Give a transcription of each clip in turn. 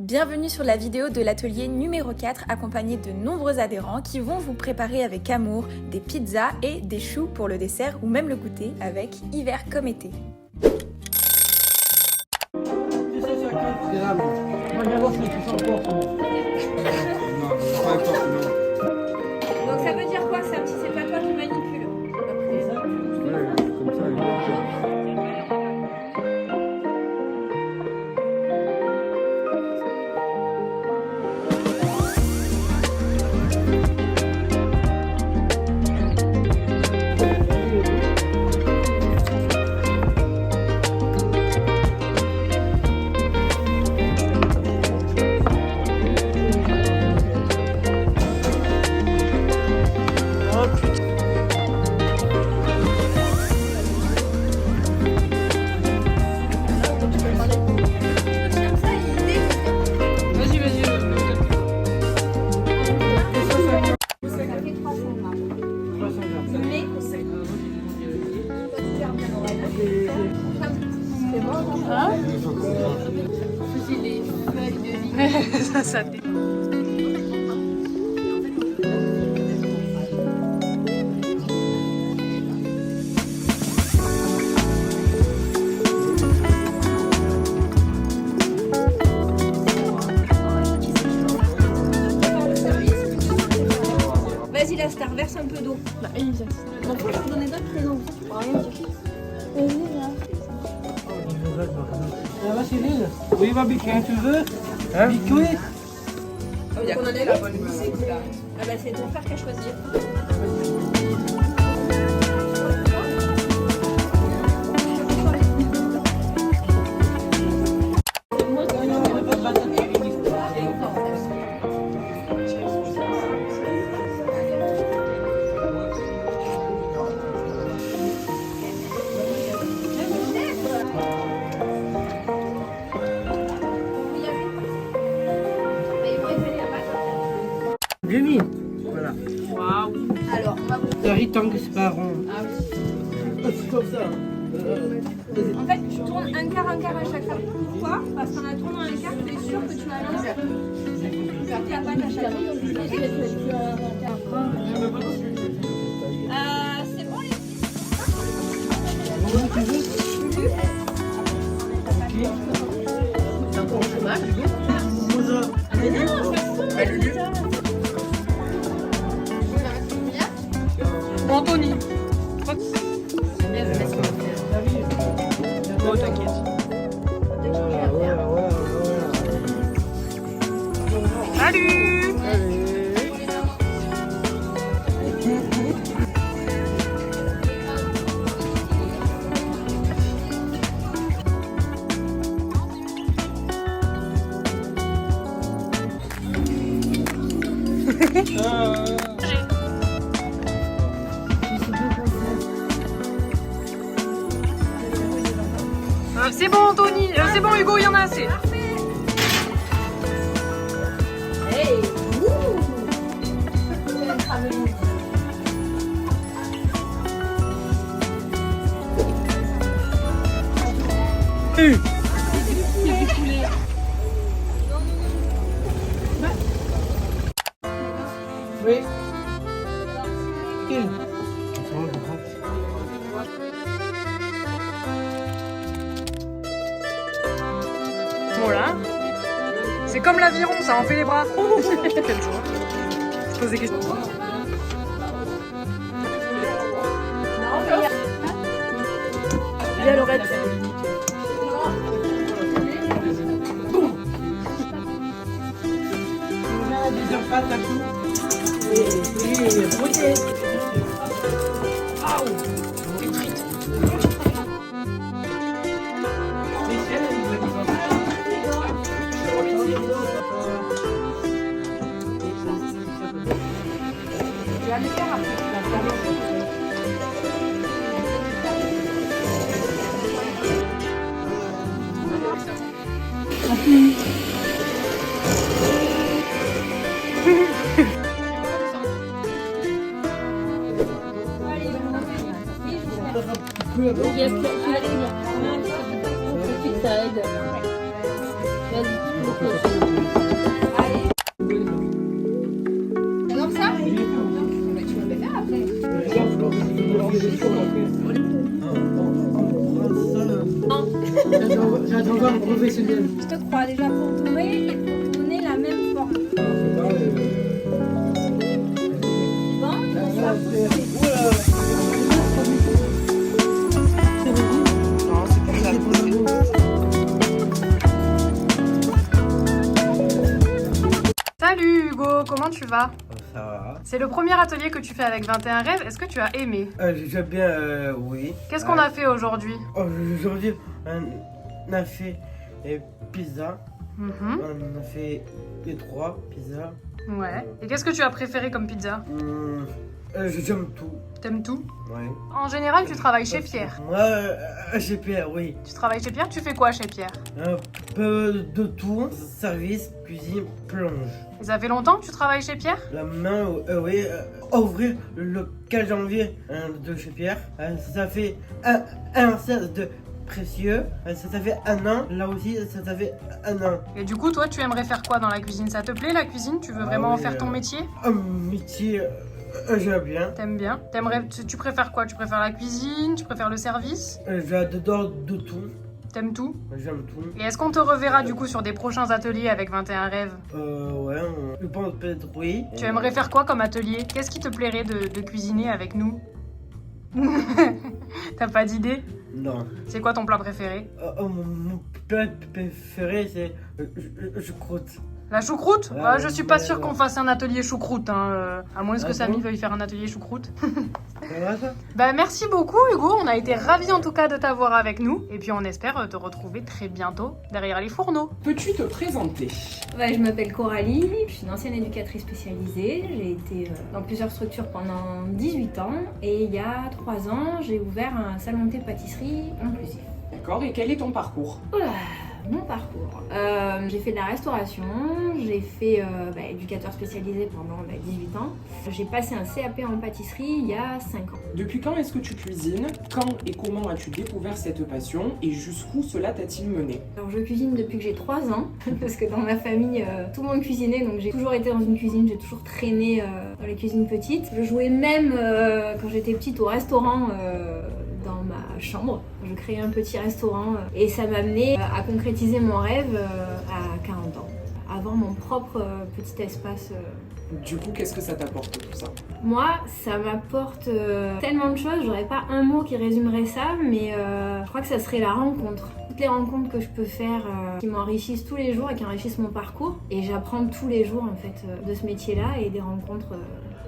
Bienvenue sur la vidéo de l'atelier numéro 4 accompagné de nombreux adhérents qui vont vous préparer avec amour des pizzas et des choux pour le dessert ou même le goûter avec hiver comme été. Donc ça veut dire quoi ça si c'est pas toi qui manipule? Ça dépend. Vas-y la star, verse un peu d'eau. Bah, exact. M'en fous, je vais te donner d'autres prénoms. Rien dire. Vas-y, viens. Ça va Cyril? Oui, Babi, quand tu veux. Hein? Bicuit. On en a vu? Ah bah c'est ton frère qui a choisi. Demi. Voilà. Waouh. Alors, on va vous... Ça rit tant que c'est pas rond. Ah oui. C'est comme ça. En fait, tu tournes un quart à chaque fois. Pourquoi? Parce qu'en tournant un quart, tu es sûr que tu vas lancer. Faire ta pâte à chaque fois. C'est bon les petits? Anthony. Bon, t'inquiète. Salut. C'est bon Anthony, c'est bon Hugo, il y en a assez. Hey! Oui. Quel? Voilà. C'est comme l'aviron, ça en fait les bras. Je pose des questions. Viens Laurette. Pâte à choux. Tu vas le faire après. Ça aide. Vas-y. Je te crois déjà pour dorer et pour donner la même forme. Bon, ça Non, c'est plus ça. Salut Hugo, comment tu vas? Ça va. C'est le premier atelier que tu fais avec 21 rêves, est-ce que tu as aimé? J'aime bien, oui. Qu'est-ce qu'on a fait aujourd'hui? Aujourd'hui, on a fait pizza. Mhm. On a fait les 3 pizzas. Ouais. Et qu'est-ce que tu as préféré comme pizza? J'aime tout. T'aimes tout? Ouais. En général, tu travailles chez Pierre. Moi, chez Pierre, oui. Tu travailles chez Pierre, tu fais quoi chez Pierre? Un peu de tout. Service, cuisine, plonge. Et ça fait longtemps que tu travailles chez Pierre? La main, oui. Ouvrir le 4 janvier de chez Pierre. Ça fait un set de précieux. Ça fait 1 an. Là aussi, ça fait 1 an. Et du coup, toi, tu aimerais faire quoi dans la cuisine? Ça te plaît la cuisine? Tu veux vraiment en oui, faire ton métier? Un métier, j'aime bien. T'aimes bien? Tu préfères quoi? Tu préfères la cuisine? Tu préfères le service? J'adore de tout. T'aimes tout? J'aime tout. Et est-ce qu'on te reverra du coup sur des prochains ateliers avec 21 rêves? Ouais, je pense peut-être oui. Tu aimerais faire quoi comme atelier? Qu'est-ce qui te plairait de cuisiner avec nous? T'as pas d'idée? Non. C'est quoi ton plat préféré? Mon plat préféré, c'est choucroute. La choucroute? Ouais, Ah, je suis pas ouais, sûre ouais. qu'on fasse un atelier choucroute, hein, à moins que Ah Samy bon veuille faire un atelier choucroute. Ça va ça? Bah merci beaucoup Hugo, on a été ravis en tout cas de t'avoir avec nous et puis on espère te retrouver très bientôt derrière les fourneaux. Peux-tu te présenter? Ouais, je m'appelle Coralie, je suis une ancienne éducatrice spécialisée. J'ai été dans plusieurs structures pendant 18 ans et il y a 3 ans, j'ai ouvert un salon de thé pâtisserie inclusif. D'accord, et quel est ton parcours? Mon parcours. J'ai fait de la restauration, j'ai fait éducateur spécialisé pendant 18 ans. J'ai passé un CAP en pâtisserie il y a 5 ans. Depuis quand est-ce que tu cuisines? Quand et comment as-tu découvert cette passion? Et jusqu'où cela t'a-t-il mené? Alors je cuisine depuis que j'ai 3 ans, parce que dans ma famille, tout le monde cuisinait, donc j'ai toujours été dans une cuisine, j'ai toujours traîné dans les cuisines petites. Je jouais même, quand j'étais petite, au restaurant dans ma chambre. Je créais un petit restaurant et ça m'a amené à concrétiser mon rêve à 40 ans. Avoir mon propre petit espace. Du coup, qu'est-ce que ça t'apporte tout ça? Moi, ça m'apporte tellement de choses, j'aurais pas un mot qui résumerait ça, mais je crois que ça serait la rencontre. Toutes les rencontres que je peux faire qui m'enrichissent tous les jours et qui enrichissent mon parcours. Et j'apprends tous les jours en fait de ce métier-là et des rencontres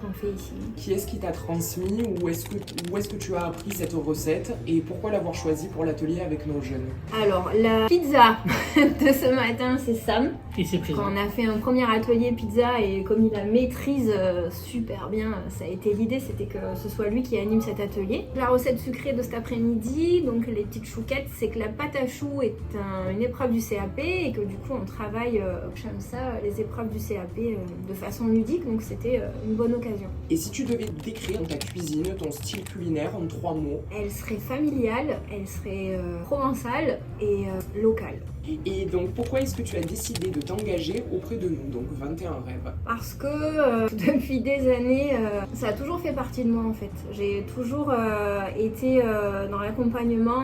qu'on fait ici. Qui est-ce qui t'a transmis ou où est-ce que tu as appris cette recette et pourquoi l'avoir choisie pour l'atelier avec nos jeunes? Alors, la pizza de ce matin, c'est Sam. Et c'est présent. Quand on a fait un premier atelier pizza et comme il la maîtrise super bien, ça a été l'idée, c'était que ce soit lui qui anime cet atelier. La recette sucrée de cet après-midi, donc les petites chouquettes, c'est que la pâte à choux est une épreuve du CAP et que du coup on travaille comme ça les épreuves du CAP de façon ludique, donc c'était une bonne occasion. Et si tu devais décrire ta cuisine, ton style culinaire en 3 mots? Elle serait familiale, elle serait provençale et locale. Et donc pourquoi est-ce que tu as décidé de t'engager auprès de nous, donc 21 rêves? Parce que depuis des années, ça a toujours fait partie de moi en fait. J'ai toujours été dans l'accompagnement,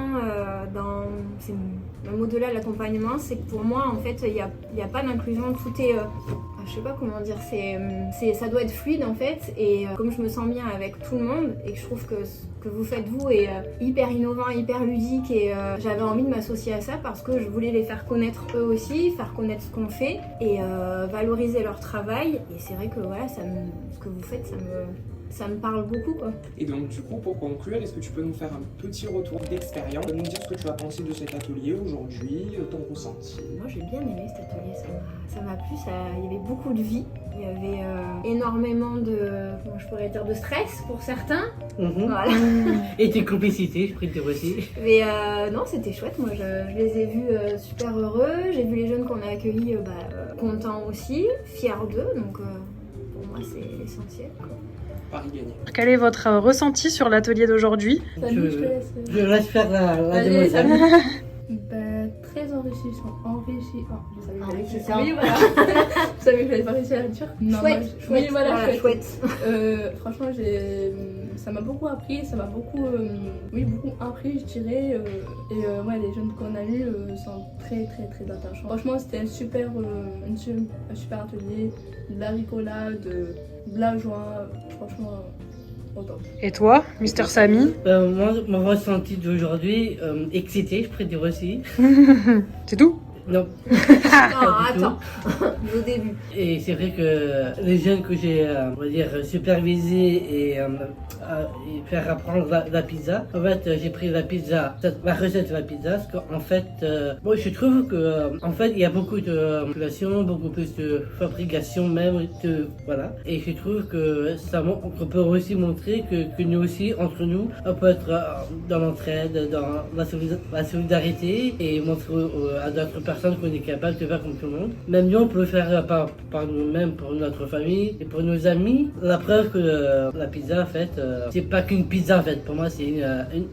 même au-delà de l'accompagnement, c'est que pour moi en fait il n'y a pas d'inclusion, tout est... je sais pas comment dire, ça doit être fluide en fait et comme je me sens bien avec tout le monde et que je trouve que ce que vous faites vous est hyper innovant, hyper ludique et j'avais envie de m'associer à ça parce que je voulais les faire connaître eux aussi, faire connaître ce qu'on fait et valoriser leur travail et c'est vrai que voilà, ce que vous faites ça me parle beaucoup quoi. Et donc du coup, pour conclure, est-ce que tu peux nous faire un petit retour d'expérience, nous dire ce que tu as pensé de cet atelier aujourd'hui, ton ressenti? Moi j'ai bien aimé cet atelier, ça m'a plu, il y avait beaucoup de vie, il y avait énormément comment je pourrais dire, de stress pour certains. Voilà. Et tes complicités, je prie de te voici. Mais non, c'était chouette, moi je les ai vus super heureux, j'ai vu les jeunes qu'on a accueillis contents aussi, fiers d'eux, donc pour moi c'est l'essentiel quoi. Paris gagné. Quel est votre ressenti sur l'atelier d'aujourd'hui? Je laisse faire la demoiselle. Très enrichissant. Enrichissant. Oui, voilà. Vous savez que je n'avais pas réussi à le dire. Non, Chouette, oui, voilà, chouette. Franchement, ça m'a beaucoup appris, ça m'a beaucoup, beaucoup appris, je dirais. Ouais, les jeunes qu'on a eus sont très attachants. Franchement, c'était un super atelier, de la rigolade, de la joie, franchement. Et toi, Mister Samy? Moi, mon ressenti d'aujourd'hui, excité, je pourrais dire aussi. C'est tout? Non. Non, attends, au début. Et c'est vrai que les jeunes que j'ai, on va dire, supervisés et faire apprendre la pizza, en fait, j'ai pris la pizza, la recette de la pizza, parce qu'en fait, moi, je trouve que, en fait, il y a beaucoup de population, beaucoup plus de fabrication même, voilà. Et je trouve que on peut aussi montrer que nous aussi, entre nous, on peut être dans l'entraide, dans la solidarité et montrer à d'autres personnes qu'on est capable de faire comme tout le monde. Même nous, on peut le faire par nous-mêmes, pour notre famille et pour nos amis. La preuve que la pizza, en fait, c'est pas qu'une pizza, en fait. Pour moi, c'est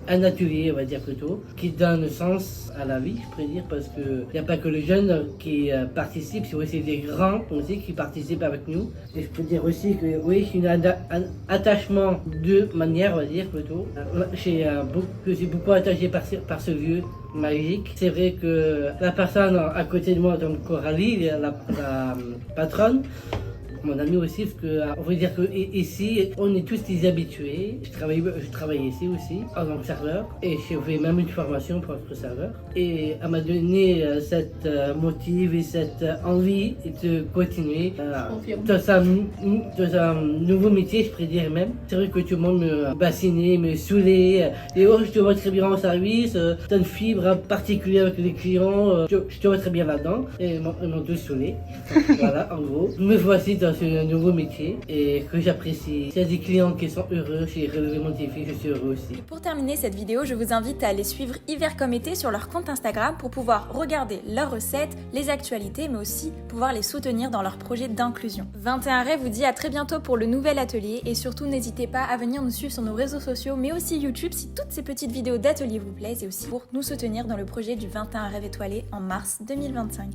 un atelier, on va dire plutôt, qui donne sens à la vie, je pourrais dire, parce que il n'y a pas que les jeunes qui participent, c'est aussi des grands aussi qui participent avec nous. Et je peux dire aussi que oui, c'est un attachement de manière, on va dire plutôt. Je suis beaucoup attaché par ce lieu magique. C'est vrai que la personne à côté de moi, donc Coralie, la patronne, mon ami aussi, parce que on va dire que ici, on est tous des habitués. Je travaille ici aussi, en tant que serveur, et j'ai fait même une formation pour être serveur. Et elle m'a donné cette motive et cette envie de continuer dans un nouveau métier, je pourrais dire même. C'est vrai que tout le monde me bassinait, me saoulait. Et oh, je te vois très bien en service, t'as une fibre particulière avec les clients, je te vois très bien là-dedans. Et ils m'ont tous saoulé. Voilà, en gros. Me voici dans un nouveau métier et que j'apprécie. S'il y a des clients qui sont heureux chez Relever mon défi, je suis heureux aussi. Pour terminer cette vidéo, je vous invite à aller suivre Hiver comme été sur leur compte Instagram pour pouvoir regarder leurs recettes, les actualités, mais aussi pouvoir les soutenir dans leur projet d'inclusion. 21 Ray vous dit à très bientôt pour le nouvel atelier et surtout n'hésitez pas à venir nous suivre sur nos réseaux sociaux, mais aussi YouTube si toutes ces petites vidéos d'atelier vous plaisent et aussi pour nous soutenir dans le projet du 21 Rêve étoilé en mars 2025.